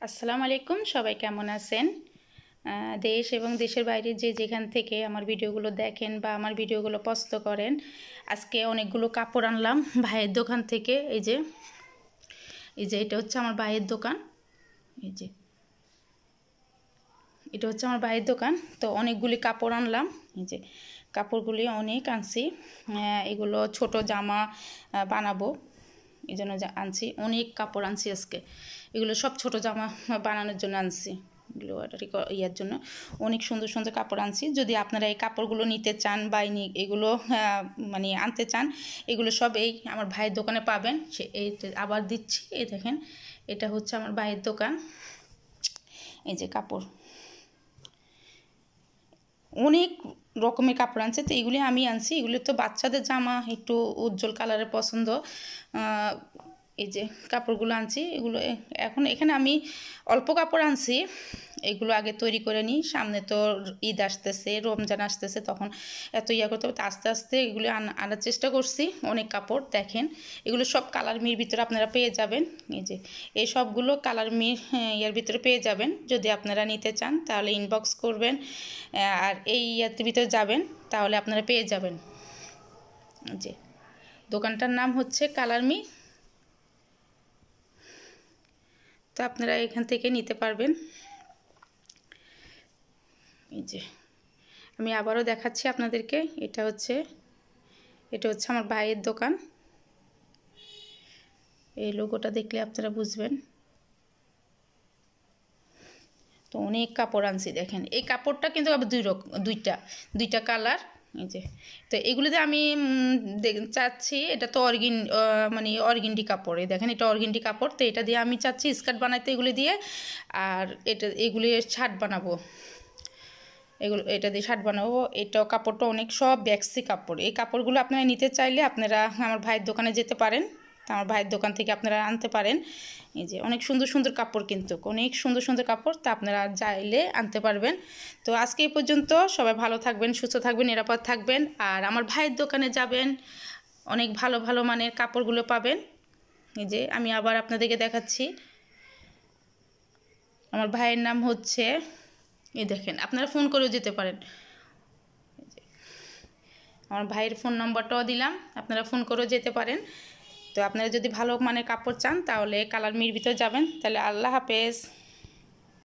আসসালামু আলাইকুম, সবাই কেমন আছেন? দেশ এবং দেশের বাইরে যে যেখান থেকে আমার ভিডিওগুলো দেখেন বা আমার ভিডিওগুলো পছন্দ করেন, আজকে অনেকগুলো কাপড় আনলাম ভাইয়ের দোকান থেকে। এই যে এটা হচ্ছে আমার ভাইয়ের দোকান। এই যে এটা হচ্ছে আমার ভাইয়ের দোকান। তো অনেকগুলি কাপড় আনলাম। এই যে কাপড়গুলি অনেক আনছি। এগুলো ছোট জামা বানাবো, এই জন্য আনছি। অনেক কাপড় আনছি আজকে। এগুলো সব ছোট জামা বানানোর জন্য আনছি। এগুলো ইয়ার জন্য অনেক সুন্দর সুন্দর কাপড় আনছি। যদি আপনারা এই কাপড়গুলো নিতে চান বা এগুলো মানে আনতে চান, এগুলো সব এই আমার ভাইয়ের দোকানে পাবেন। এই আবার দিচ্ছি, এই দেখেন, এটা হচ্ছে আমার ভাইয়ের দোকান। এই যে কাপড়, অনেক রকমের কাপড় আনছে। তো এগুলি আমি আনছি। এগুলি তো বাচ্চাদের জামা, একটু উজ্জ্বল কালারের পছন্দ। এই যে কাপড়গুলো আনছি। এগুলো এখন এখানে আমি অল্প কাপড় আনছি। এগুলো আগে তৈরি করে নিই। সামনে তো ঈদ আসতেছে, রমজান আসতেছে, তখন এত করতে হবে। আস্তে আস্তে এগুলো আনার চেষ্টা করছি। অনেক কাপড় দেখেন, এগুলো সব কালার মির ভিতরে আপনারা পেয়ে যাবেন। এই যে এই সবগুলো কালার মির ইয়ার ভিতরে পেয়ে যাবেন। যদি আপনারা নিতে চান তাহলে ইনবক্স করবেন, আর এই ইয়ার ভিতরে যাবেন, তাহলে আপনারা পেয়ে যাবেন। যে দোকানটার নাম হচ্ছে কালার মি। তো আপনারা এখান থেকে নিতে পারবেন। এই যে আমি আবারও দেখাচ্ছি আপনাদেরকে। এটা হচ্ছে আমার ভাইয়ের দোকান। এই লোগোটা দেখলে আপনারা বুঝবেন। তো অনেক কাপড় আনছি দেখেন। এই কাপড়টা কিন্তু আবার দুইটা কালার। এই যে তো এগুলিতে আমি চাচ্ছি, এটা তো মানে অর্গেন্ডি কাপড়। এই দেখেন, এটা অর্গেন্ডি কাপড়। তো এটা দিয়ে আমি চাচ্ছি স্কার্ট বানাইতে এগুলি দিয়ে, আর এগুলি শার্ট বানাবো। এটা দিয়ে শার্ট বানাবো। এটাও কাপড়টা অনেক, সব ব্যাক্সি কাপড়। এই কাপড়গুলো আপনারা নিতে চাইলে আপনারা আমার ভাইয়ের দোকানে যেতে পারেন। আমার ভাইয়ের দোকান থেকে আপনারা আনতে পারেন। এই যে অনেক সুন্দর সুন্দর কাপড়, কিন্তু অনেক সুন্দর সুন্দর কাপড়। তা আপনারা চাইলে আনতে পারবেন। তো আজকে এই পর্যন্ত। সবাই ভালো থাকবেন, সুস্থ থাকবেন, নিরাপদ থাকবেন। আর আমার ভাইয়ের দোকানে যাবেন, অনেক ভালো ভালো মানের কাপড়গুলো পাবেন। এই যে আমি আবার আপনাদেরকে দেখাচ্ছি। আমার ভাইয়ের নাম হচ্ছে, এই দেখেন, আপনারা ফোন করেও যেতে পারেন। আমার ভাইয়ের ফোন নম্বরটাও দিলাম, আপনারা ফোন করেও যেতে পারেন। তো আপনারা যদি ভালো মানের কাপড় চান তাহলে কালার মির ভিতরে যাবেন। তাহলে আল্লাহ হাফেজ।